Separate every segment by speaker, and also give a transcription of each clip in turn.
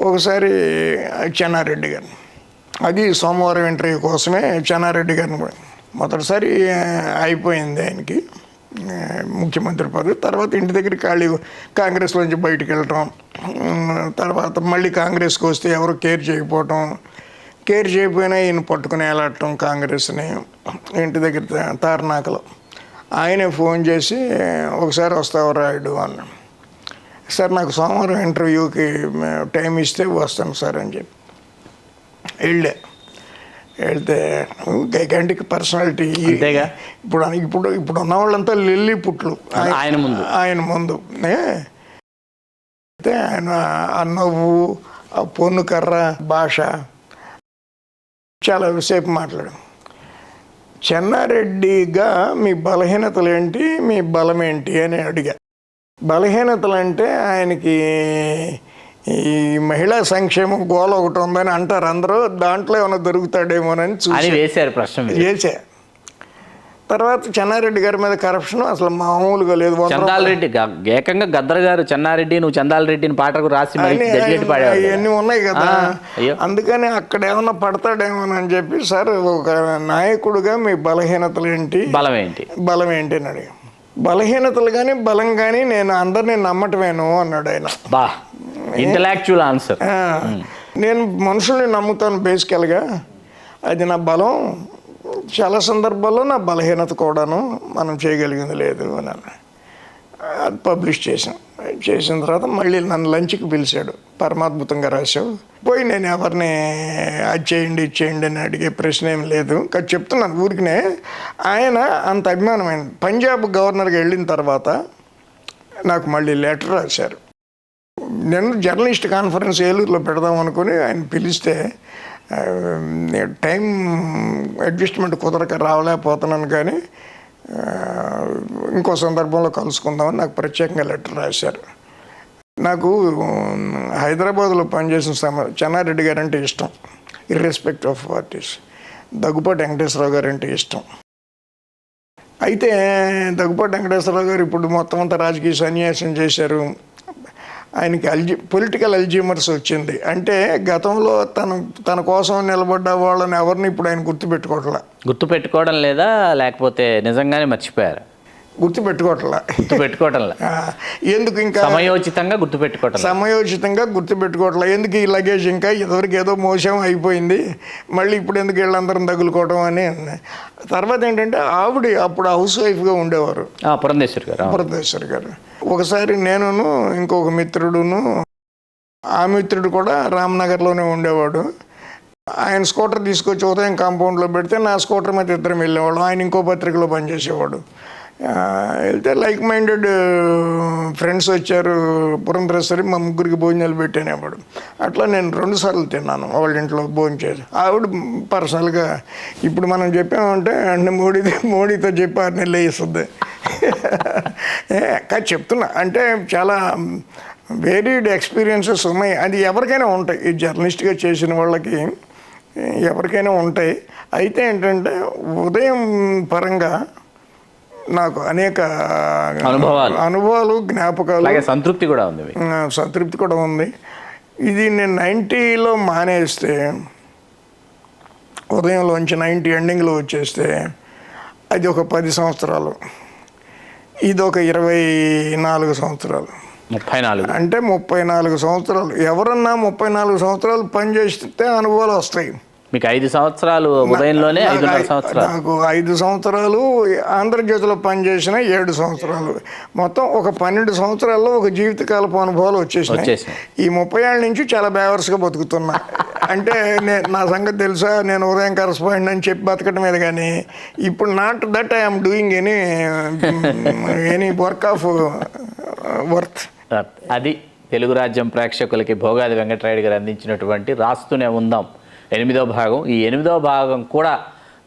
Speaker 1: ఒకసారి చెన్నారెడ్డి గారు, అది సోమవారం ఇంటర్వ్యూ కోసమే చెన్నారెడ్డి గారిని మొదటిసారి అయిపోయింది ఆయనకి ముఖ్యమంత్రి పదవి. తర్వాత ఇంటి దగ్గర ఖాళీ కాంగ్రెస్లోంచి బయటికి వెళ్ళటం, తర్వాత మళ్ళీ కాంగ్రెస్కి వస్తే ఎవరు కేర్ చేయకపోయినా ఈయన పట్టుకుని వెళ్ళటం కాంగ్రెస్ని. ఇంటి దగ్గర తార్నాకలో ఆయనే ఫోన్ చేసి ఒకసారి వస్తావు రాయుడు అన్నాడు. సార్ నాకు సోమవారం ఇంటర్వ్యూకి టైం ఇస్తే వస్తాను సార్ అని చెప్పి వెళ్తే గైకాంటిక్ పర్సనాలిటీ. ఇప్పుడు ఉన్న వాళ్ళంతా లిల్లీ పుట్లు ఆయన ముందు అయితే ఆయన ఆ నవ్వు, ఆ పొన్ను కర్ర భాష చాలా సేపు మాట్లాడు. చెన్నారెడ్డిగా మీ బలహీనతలు ఏంటి, మీ బలం ఏంటి అని అడిగా. బలహీనతలు అంటే ఆయనకి ఈ మహిళా సంక్షేమం గోల ఒకటి ఉందని అంటారు అందరూ, దాంట్లో ఏమైనా దొరుకుతాడేమోనని
Speaker 2: వేశారు ప్రశ్న
Speaker 1: చేశా. తర్వాత చెన్నారెడ్డి గారి మీద కరప్షన్ అసలు మామూలుగా లేదు.
Speaker 2: చందాలరెడ్డి ఏకంగా గద్దర్ గారు చెన్నారెడ్డి నువ్వు చందాలరెడ్డిని పాటకు రాసి
Speaker 1: ఇవన్నీ ఉన్నాయి కదా, అందుకని అక్కడ ఏమన్నా పడతాడేమోనని చెప్పి సార్ ఒక నాయకుడుగా మీ బలహీనతలు ఏంటి, బలం ఏంటి అని అడిగా. బలహీనతలు కానీ బలం కానీ నేను అందరినీ నమ్మటమేను అన్నాడు ఆయన.
Speaker 2: Intellectual answer.
Speaker 1: నేను మనుషుల్ని నమ్ముతాను బేసికల్గా, అది నా బలం. చాలా సందర్భాల్లో నా బలహీనత కూడాను, మనం చేయగలిగింది లేదు అని అది పబ్లిష్ చేసిన తర్వాత మళ్ళీ నన్ను లంచ్కి పిలిచాడు. పరమాద్భుతంగా రాశావు పోయి, నేను ఎవరిని అది చేయండి ఇది చేయండి అని అడిగే ప్రశ్న ఏం లేదు. కానీ చెప్తున్నాను ఊరికినే. ఆయన అంత అభిమానమైంది. పంజాబ్ గవర్నర్గా వెళ్ళిన తర్వాత నాకు మళ్ళీ లెటర్ రాశారు. నేను జర్నలిస్ట్ కాన్ఫరెన్స్ ఏలూరులో పెడదాం అనుకుని ఆయన పిలిస్తే టైం అడ్జస్ట్మెంట్ కుదరక రావలేకపోతున్నాను, కానీ ఇంకో సందర్భంలో కలుసుకుందామని నాకు ప్రత్యేకంగా లెటర్ రాశారు. నాకు హైదరాబాద్లో పనిచేసిన చెన్నారెడ్డి గారు అంటే ఇష్టం, ఇర్రెస్పెక్ట్ ఆఫ్ పార్టీస్. దగ్గుపాటి వెంకటేశ్వరరావు గారు అంటే ఇష్టం. అయితే దగ్గుపాటి వెంకటేశ్వరరావు గారు ఇప్పుడు మొత్తం అంతా రాజకీయ సన్యాసం చేశారు. ఆయనకి పొలిటికల్ అల్జీమర్స్ వచ్చింది. అంటే గతంలో తన కోసం నిలబడ్డ వాళ్ళని ఎవరిని ఇప్పుడు ఆయన
Speaker 2: గుర్తుపెట్టుకోవడం లేదా, లేకపోతే నిజంగానే మర్చిపోయారు?
Speaker 1: గుర్తుపెట్టుకోవట్లా. ఎందుకు ఇంకా
Speaker 2: సమయోచితంగా
Speaker 1: గుర్తుపెట్టుకోవట్లా. ఎందుకు ఈ లగేజ్ ఇంకా ఇదివరకు ఏదో మోసం అయిపోయింది, మళ్ళీ ఇప్పుడు ఎందుకు వీళ్ళందరం తగులుకోవడం అని. తర్వాత ఏంటంటే ఆవిడ అప్పుడు హౌస్ వైఫ్గా ఉండేవారు, పురంధేశ్వరి గారు. ఒకసారి నేనును ఇంకొక మిత్రుడును, ఆ మిత్రుడు కూడా రామ్నగర్లోనే ఉండేవాడు. ఆయన స్కూటర్ తీసుకొచ్చి ఉదయం కాంపౌండ్లో పెడితే నా స్కూటర్ మీద ఇద్దరం వెళ్ళేవాడు. ఆయన ఇంకో పత్రికలో పనిచేసేవాడు. వెళ్తే లైక్ మైండెడ్ ఫ్రెండ్స్ వచ్చారు పురంధరేశ్వరి, మా ముగ్గురికి భోజనాలు పెట్టానేవాడు. అట్లా నేను 2 సార్లు తిన్నాను వాళ్ళ ఇంట్లో భోజనం చేసి. ఆవిడ పర్సనల్గా ఇప్పుడు మనం చెప్పామంటే అంటే మోడీతో చెప్పి 6 నెలలు వేస్తుంది. కానీ చెప్తున్నా అంటే చాలా వేరీడ్ ఎక్స్పీరియన్సెస్ ఉన్నాయి. అది ఎవరికైనా ఉంటాయి, ఈ జర్నలిస్ట్గా చేసిన వాళ్ళకి ఎవరికైనా ఉంటాయి. అయితే ఏంటంటే ఉదయం పరంగా నాకు అనేక అనుభవాలు, జ్ఞాపకాలు,
Speaker 2: సంతృప్తి
Speaker 1: కూడా ఉంది. ఇది నేను 90లో మానేస్తే, ఉదయంలోంచి 90 ఎండింగ్లో వచ్చేస్తే అది ఒక 10 సంవత్సరాలు, ఇది ఒక 24 సంవత్సరాలు,
Speaker 2: 34
Speaker 1: అంటే 34 సంవత్సరాలు. ఎవరన్నా 34 సంవత్సరాలు పనిచేస్తే అనుభవాలు వస్తాయి.
Speaker 2: మీకు 5 సంవత్సరాలు ఉదయంలోనే 5.5 సంవత్సరాలు.
Speaker 1: నాకు 5 సంవత్సరాలు ఆంధ్రజ్యోతిలో పనిచేసిన 7 సంవత్సరాలు, మొత్తం ఒక 12 సంవత్సరాల్లో ఒక జీవితకాలపు అనుభవాలు వచ్చేసినాయి. ఈ 30 ఏళ్ళ నుంచి చాలా బేవర్స్గా బతుకుతున్నా. అంటే నా సంగతి తెలుసా, నేను ఉదయం కరస్పాండెంట్ అని చెప్పి బతకటం మీద, కానీ ఇప్పుడు not that I'm doing any worth.
Speaker 2: అది తెలుగు రాజ్యం ప్రేక్షకులకి భోగాది వెంకటరాయుడు గారు అందించినటువంటి రాస్తూనే ఉందాం 8వ భాగం. ఈ 8వ భాగం కూడా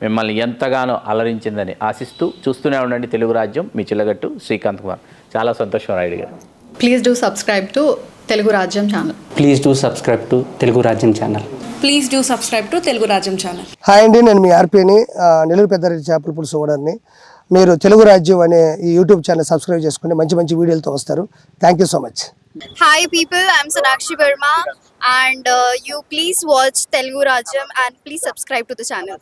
Speaker 2: మిమ్మల్ని ఎంతగానో అలరించిందని ఆశిస్తూ చూస్తూనే ఉండండి తెలుగు రాజ్యం. మీ చిల్లగట్టు శ్రీకాంత్ కుమార్. చాలా సంతోషం రాయుడు గారు.
Speaker 3: Please do subscribe to Telugu రాజ్యం ఛానల్.
Speaker 4: హాయ్ అండి, నేను మీ ఆర్పీని, నెల్లూరు పెద్దారెడ్డి చేపల పులుసు ఓనర్ని. మీరు తెలుగు రాజ్యం అనే ఈ యూట్యూబ్ ఛానల్ సబ్స్క్రైబ్ చేసుకుని మంచి మంచి వీడియోలతో వస్తారు. Thank you so much.
Speaker 5: Hi people, I'm Sonakshi Verma and you please watch Telugu Rajam and please subscribe to the channel.